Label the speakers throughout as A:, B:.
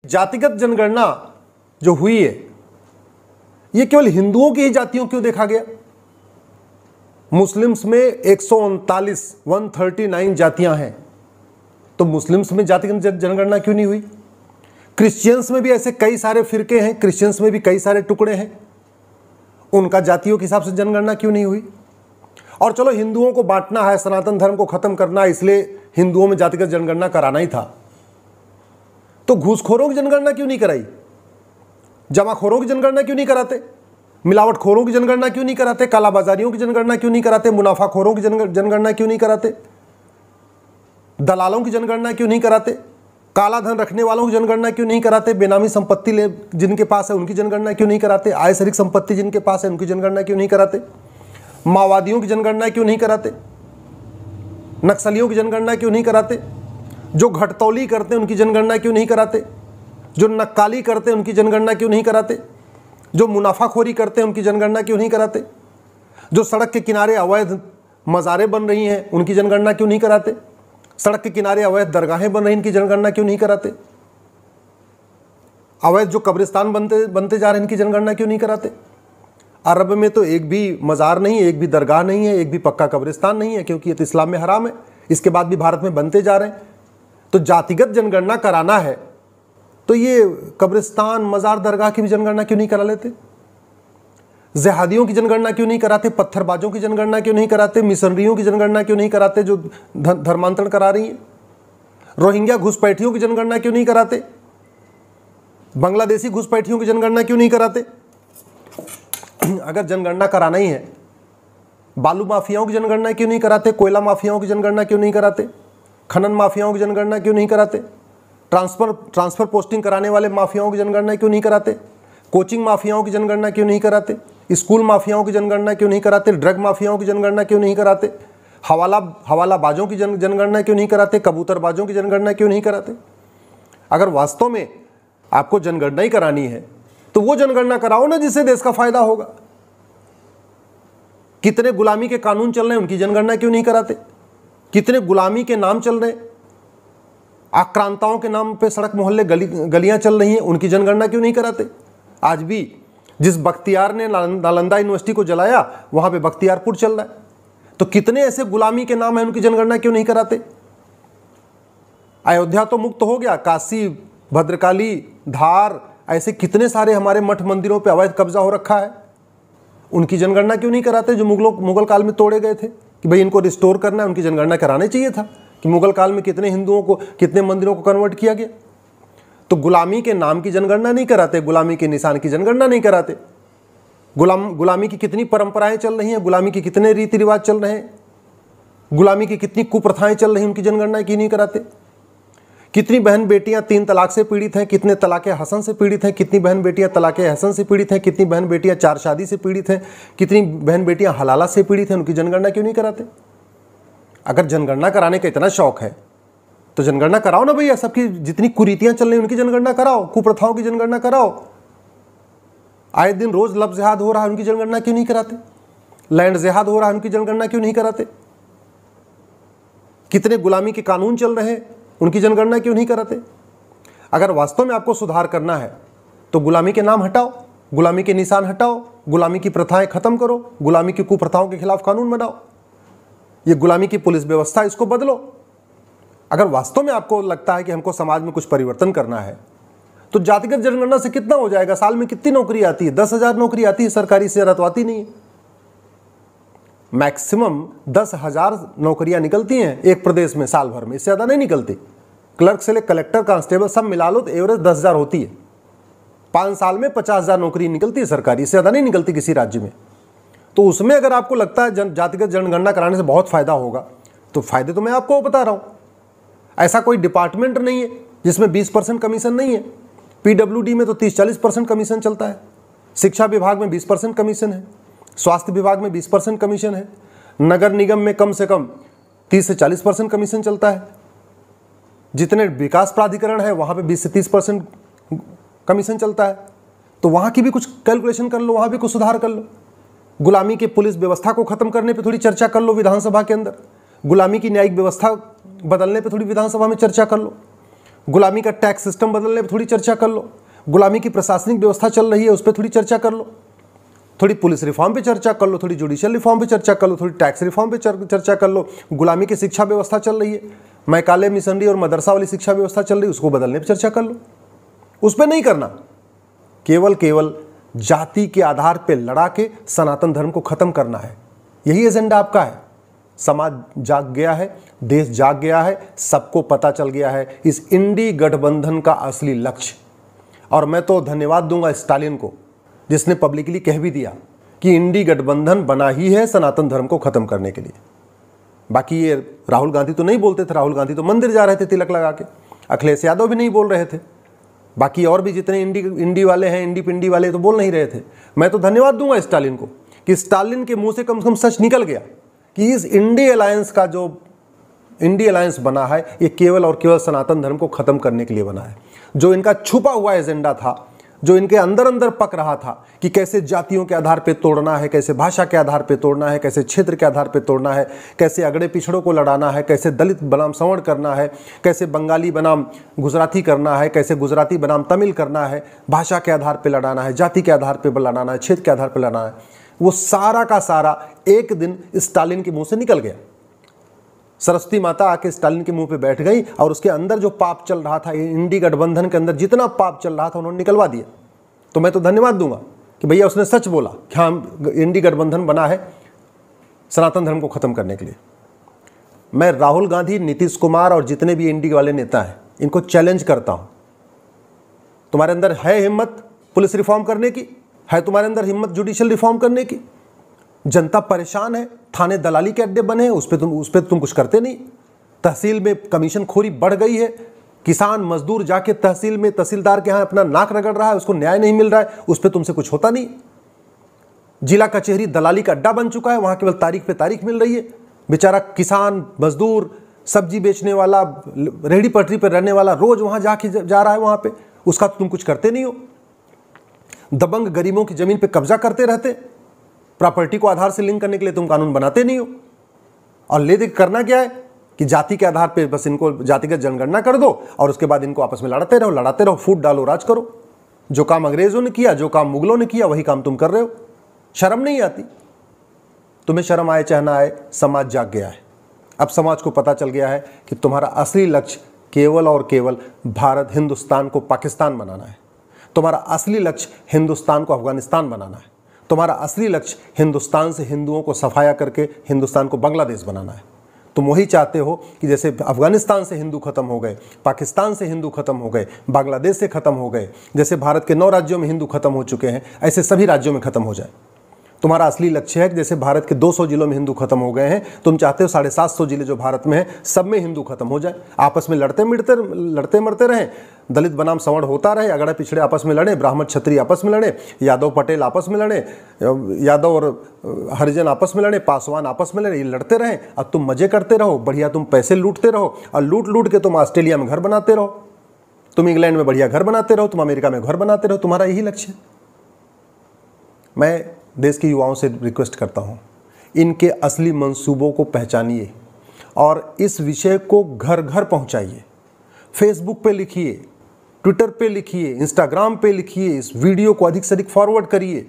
A: जातिगत जनगणना जो हुई है ये केवल हिंदुओं की ही जातियों क्यों देखा गया? मुस्लिम्स में 139 जातियां हैं, तो मुस्लिम्स में जातिगत जनगणना क्यों नहीं हुई? क्रिश्चियंस में भी ऐसे कई सारे फिरके हैं, क्रिश्चियंस में भी कई सारे टुकड़े हैं, उनका जातियों के हिसाब से जनगणना क्यों नहीं हुई? और चलो हिंदुओं को बांटना है, सनातन धर्म को खत्म करना है, इसलिए हिंदुओं में जातिगत जनगणना कराना ही था, तो घूसखोरों की जनगणना क्यों नहीं कराई? जमाखोरों की जनगणना क्यों नहीं कराते? मिलावटखोरों की जनगणना क्यों नहीं कराते? कालाबाजारियों की जनगणना क्यों नहीं कराते? मुनाफाखोरों की जनगणना क्यों नहीं कराते? दलालों की जनगणना क्यों नहीं कराते? काला धन रखने वालों की जनगणना क्यों नहीं कराते? बेनामी संपत्ति ले जिनके पास है उनकी जनगणना क्यों नहीं कराते? आय से अधिक संपत्ति जिनके पास है उनकी जनगणना क्यों नहीं कराते? माओवादियों की जनगणना क्यों नहीं कराते? नक्सलियों की जनगणना क्यों नहीं कराते? जो घटतौली करते हैं उनकी जनगणना क्यों नहीं कराते? जो नक्काली करते हैं उनकी जनगणना क्यों नहीं कराते? जो मुनाफाखोरी करते हैं उनकी जनगणना क्यों नहीं कराते? जो सड़क के किनारे अवैध मज़ारें बन रही हैं उनकी जनगणना क्यों नहीं कराते? सड़क के किनारे अवैध दरगाहें बन रही हैं इनकी जनगणना क्यों नहीं कराते? अवैध जो कब्रिस्तान बनते जा रहे हैं इनकी जनगणना क्यों नहीं कराते? अरब में तो एक भी मज़ार नहीं है, एक भी दरगाह नहीं है, एक भी पक्का कब्रिस्तान नहीं है, क्योंकि ये तो इस्लाम में हराम है। इसके बाद भी भारत में बनते जा रहे हैं। तो जातिगत जनगणना कराना है तो ये कब्रिस्तान, मज़ार, दरगाह की भी जनगणना क्यों नहीं करा लेते? जिहादियों की जनगणना क्यों नहीं कराते? पत्थरबाजों की जनगणना क्यों नहीं कराते? मिशनरियों की जनगणना क्यों नहीं कराते जो धर्मांतरण करा रही है? रोहिंग्या घुसपैठियों की जनगणना क्यों नहीं कराते? बांग्लादेशी घुसपैठियों की जनगणना क्यों नहीं कराते? अगर जनगणना कराना ही है, बालू माफियाओं की जनगणना क्यों नहीं कराते? कोयला माफियाओं की जनगणना क्यों नहीं कराते? खनन माफियाओं की जनगणना क्यों नहीं कराते? ट्रांसफर पोस्टिंग कराने वाले माफियाओं की जनगणना क्यों नहीं कराते? कोचिंग माफियाओं की जनगणना क्यों नहीं कराते? स्कूल माफियाओं की जनगणना क्यों नहीं कराते? ड्रग माफियाओं की जनगणना क्यों नहीं कराते? हवालाबाजों की जनगणना क्यों नहीं कराते? कबूतरबाजों की जनगणना क्यों नहीं कराते? अगर वास्तव में आपको जनगणना ही करानी है तो वो जनगणना कराओ ना जिससे देश का फायदा होगा। कितने गुलामी के कानून चल रहे हैं उनकी जनगणना क्यों नहीं कराते? कितने गुलामी के नाम चल रहे हैं, आक्रांताओं के नाम पे सड़क मोहल्ले गलियां चल रही हैं, उनकी जनगणना क्यों नहीं कराते? आज भी जिस बख्तियार ने नालंदा यूनिवर्सिटी को जलाया वहां पे बख्तियारपुर चल रहा है, तो कितने ऐसे गुलामी के नाम हैं उनकी जनगणना क्यों नहीं कराते? अयोध्या तो मुक्त हो गया, काशी, भद्रकाली, धार, ऐसे कितने सारे हमारे मठ मंदिरों पे अवैध कब्जा हो रखा है, उनकी जनगणना क्यों नहीं कराते? जो मुगल काल में तोड़े गए थे कि भाई इनको रिस्टोर करना है, उनकी जनगणना करानी चाहिए था कि मुगल काल में कितने हिंदुओं को, कितने मंदिरों को कन्वर्ट किया गया। तो गुलामी के नाम की जनगणना नहीं कराते, गुलामी के निशान की जनगणना नहीं कराते। गुलामी की कितनी परंपराएं चल रही हैं, गुलामी के कितने रीति रिवाज चल रहे हैं, गुलामी की कितनी कुप्रथाएं चल रही हैं, उनकी जनगणना क्यों नहीं कराते? कितनी बहन बेटियां 3 तलाक से पीड़ित हैं, कितने तलाक़े हसन से पीड़ित हैं, कितनी बहन बेटियां तलाक़े हसन से पीड़ित हैं, कितनी बहन बेटियां 4 शादी से पीड़ित हैं, कितनी बहन बेटियां हलाला से पीड़ित हैं, उनकी जनगणना क्यों नहीं कराते? अगर जनगणना कराने का इतना शौक है तो जनगणना कराओ ना भैया, सबकी जितनी कुरीतियां चल रही उनकी जनगणना कराओ, कुप्रथाओं की जनगणना कराओ। आए दिन रोज लफ्ज़ जिहाद हो रहा है, उनकी जनगणना क्यों नहीं कराते? लैंड जिहाद हो रहा है, उनकी जनगणना क्यों नहीं कराते? कितने गुलामी के कानून चल रहे हैं, उनकी जनगणना क्यों नहीं कराते? अगर वास्तव में आपको सुधार करना है तो गुलामी के नाम हटाओ, गुलामी के निशान हटाओ, गुलामी की प्रथाएं खत्म करो, गुलामी की कुप्रथाओं के खिलाफ कानून बनाओ, ये गुलामी की पुलिस व्यवस्था इसको बदलो। अगर वास्तव में आपको लगता है कि हमको समाज में कुछ परिवर्तन करना है तो जातिगत जनगणना से कितना हो जाएगा? साल में कितनी नौकरी आती है? 10,000 नौकरी आती है सरकारी, से ज़्यादा तो आती नहीं है। मैक्सिमम 10,000 नौकरियां निकलती हैं एक प्रदेश में साल भर में, इससे ज़्यादा नहीं निकलती। क्लर्क से लेकर कलेक्टर, कांस्टेबल सब मिला लो तो एवरेज 10,000 होती है। 5 साल में 50,000 नौकरी निकलती है सरकारी, इससे ज़्यादा नहीं निकलती किसी राज्य में। तो उसमें अगर आपको लगता है जातिगत जनगणना कराने से बहुत फ़ायदा होगा तो फ़ायदे तो मैं आपको बता रहा हूँ। ऐसा कोई डिपार्टमेंट नहीं है जिसमें 20% कमीशन नहीं है। PWD में तो 30-40% कमीशन चलता है, शिक्षा विभाग में 20% कमीशन है, स्वास्थ्य विभाग में 20% कमीशन है, नगर निगम में कम से कम 30 से 40% कमीशन चलता है, जितने विकास प्राधिकरण है वहाँ पे 20 से 30% कमीशन चलता है। तो वहाँ की भी कुछ कैलकुलेशन कर लो, वहाँ भी कुछ सुधार कर लो। गुलामी के पुलिस व्यवस्था को ख़त्म करने पे थोड़ी चर्चा कर लो विधानसभा के अंदर, गुलामी की न्यायिक व्यवस्था बदलने पे थोड़ी विधानसभा में चर्चा कर लो, गुलामी का टैक्स सिस्टम बदलने पर थोड़ी चर्चा कर लो, गुलामी की प्रशासनिक व्यवस्था चल रही है उस पर थोड़ी चर्चा कर लो, थोड़ी पुलिस रिफॉर्म पे चर्चा कर लो, थोड़ी जुडिशियल रिफॉर्म पे चर्चा कर लो, थोड़ी टैक्स रिफॉर्म पे चर्चा कर लो। गुलामी की शिक्षा व्यवस्था चल रही है, मैकाले मिशनरी और मदरसा वाली शिक्षा व्यवस्था चल रही है, उसको बदलने पे चर्चा कर लो। उस पर नहीं करना, केवल जाति के आधार पे लड़ा के सनातन धर्म को खत्म करना है, यही एजेंडा आपका है। समाज जाग गया है, देश जाग गया है, सबको पता चल गया है इस इंडी गठबंधन का असली लक्ष्य। और मैं तो धन्यवाद दूंगा स्टालिन को, जिसने पब्लिकली कह भी दिया कि इंडी गठबंधन बना ही है सनातन धर्म को खत्म करने के लिए। बाकी ये राहुल गांधी तो नहीं बोलते थे, राहुल गांधी तो मंदिर जा रहे थे तिलक लगा के, अखिलेश यादव भी नहीं बोल रहे थे, बाकी और भी जितने इंडी वाले हैं, इंडी पिंडी वाले तो बोल नहीं रहे थे। मैं तो धन्यवाद दूंगा स्टालिन को कि स्टालिन के मुंह से कम सच निकल गया कि इस इंडी अलायंस का जो इंडी अलायंस बना है ये केवल और केवल सनातन धर्म को खत्म करने के लिए बना है। जो इनका छुपा हुआ एजेंडा था, जो इनके अंदर अंदर पक रहा था कि कैसे जातियों के आधार पे तोड़ना है, कैसे भाषा के आधार पे तोड़ना है, कैसे क्षेत्र के आधार पे तोड़ना है, कैसे अगड़े पिछड़ों को लड़ाना है, कैसे दलित बनाम सवर्ण करना है, कैसे बंगाली बनाम गुजराती करना है, कैसे गुजराती बनाम तमिल करना है, भाषा के आधार पे लड़ाना है, जाति के आधार पे लड़ाना है, क्षेत्र के आधार पे लड़ाना है, वो सारा का सारा एक दिन स्टालिन के मुंह से निकल गया। सरस्वती माता आके स्टालिन के मुंह पे बैठ गई और उसके अंदर जो पाप चल रहा था, इंडी गठबंधन के अंदर जितना पाप चल रहा था उन्होंने निकलवा दिया। तो मैं तो धन्यवाद दूंगा कि भैया उसने सच बोला कि हाँ इंडी गठबंधन बना है सनातन धर्म को खत्म करने के लिए। मैं राहुल गांधी, नीतीश कुमार और जितने भी इंडी वाले नेता हैं इनको चैलेंज करता हूं, तुम्हारे अंदर है हिम्मत पुलिस रिफॉर्म करने की? है तुम्हारे अंदर हिम्मत जुडिशियल रिफॉर्म करने की? जनता परेशान है, थाने दलाली के अड्डे बने हैं, उस पर तुम कुछ करते नहीं। तहसील में कमीशन खोरी बढ़ गई है, किसान मजदूर जाके तहसील में तहसीलदार के यहाँ अपना नाक रगड़ रहा है, उसको न्याय नहीं मिल रहा है, उस पर तुमसे कुछ होता नहीं। जिला कचहरी दलाली का अड्डा बन चुका है, वहां केवल तारीख पे तारीख मिल रही है। बेचारा किसान मजदूर, सब्जी बेचने वाला, रेहड़ी पटरी पर रहने वाला रोज वहां जा रहा है, वहां पे उसका तुम कुछ करते नहीं हो। दबंग गरीबों की जमीन पे कब्जा करते रहते, प्रॉपर्टी को आधार से लिंक करने के लिए तुम कानून बनाते नहीं हो। और ले दे करना क्या है कि जाति के आधार पे बस इनको जातिगत जनगणना कर दो और उसके बाद इनको आपस में लड़ाते रहो, फूट डालो, राज करो। जो काम अंग्रेजों ने किया, जो काम मुगलों ने किया, वही काम तुम कर रहे हो। शर्म नहीं आती? तुम्हें शर्म आए चाहे ना आए, समाज जाग गया है। अब समाज को पता चल गया है कि तुम्हारा असली लक्ष्य केवल और केवल भारत हिंदुस्तान को पाकिस्तान बनाना है। तुम्हारा असली लक्ष्य हिंदुस्तान को अफगानिस्तान बनाना है। तुम्हारा असली लक्ष्य हिंदुस्तान से हिंदुओं को सफाया करके हिंदुस्तान को बांग्लादेश बनाना है। तुम वही चाहते हो कि जैसे अफगानिस्तान से हिंदू खत्म हो गए, पाकिस्तान से हिंदू खत्म हो गए, बांग्लादेश से खत्म हो गए, जैसे भारत के 9 राज्यों में हिंदू खत्म हो चुके हैं, ऐसे सभी राज्यों में खत्म हो जाए। तुम्हारा असली लक्ष्य है कि जैसे भारत के 200 जिलों में हिंदू खत्म हो गए हैं, तुम चाहते हो 750 जिले जो भारत में हैं सब में हिंदू खत्म हो जाए। आपस में लड़ते मरते रहें, दलित बनाम सवर्ण होता रहे, अगड़े पिछड़े आपस में लड़े, ब्राह्मण क्षत्रिय आपस में लड़े, यादव पटेल आपस में लड़े, यादव और हरिजन आपस में लड़े, पासवान आपस में लड़े, ये लड़ते रहें। अब तुम मजे करते रहो, बढ़िया तुम पैसे लूटते रहो और लूट के तुम ऑस्ट्रेलिया में घर बनाते रहो, तुम इंग्लैंड में बढ़िया घर बनाते रहो, तुम अमेरिका में घर बनाते रहो। तुम्हारा यही लक्ष्य है। मैं देश के युवाओं से रिक्वेस्ट करता हूं, इनके असली मंसूबों को पहचानिए और इस विषय को घर घर पहुंचाइए। फेसबुक पे लिखिए, ट्विटर पे लिखिए, इंस्टाग्राम पे लिखिए, इस वीडियो को अधिक से अधिक फॉरवर्ड करिए,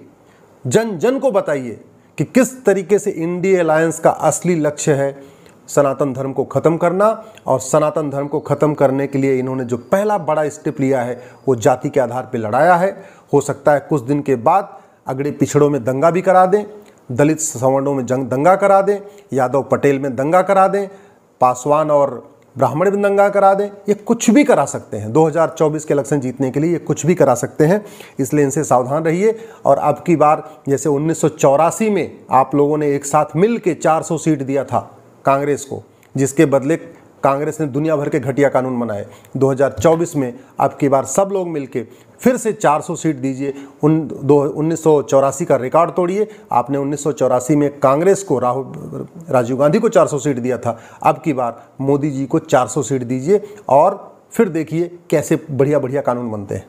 A: जन जन को बताइए कि किस तरीके से इंडी अलायंस का असली लक्ष्य है सनातन धर्म को खत्म करना। और सनातन धर्म को खत्म करने के लिए इन्होंने जो पहला बड़ा स्टेप लिया है वो जाति के आधार पर लड़ाया है। हो सकता है कुछ दिन के बाद अगड़े पिछड़ों में दंगा भी करा दें, दलित सवर्णों में दंगा करा दें, यादव पटेल में दंगा करा दें, पासवान और ब्राह्मण में दंगा करा दें। ये कुछ भी करा सकते हैं। 2024 के इलेक्शन जीतने के लिए ये कुछ भी करा सकते हैं, इसलिए इनसे सावधान रहिए। और अब की बार जैसे 1984 में आप लोगों ने एक साथ मिल के 400 सीट दिया था कांग्रेस को, जिसके बदले कांग्रेस ने दुनिया भर के घटिया कानून बनाए, 2024 में अब की बार सब लोग मिलके फिर से 400 सीट दीजिए। 1984 का रिकॉर्ड तोड़िए। आपने 1984 में कांग्रेस को, राजीव गांधी को 400 सीट दिया था, अब की बार मोदी जी को 400 सीट दीजिए और फिर देखिए कैसे बढ़िया बढ़िया कानून बनते हैं।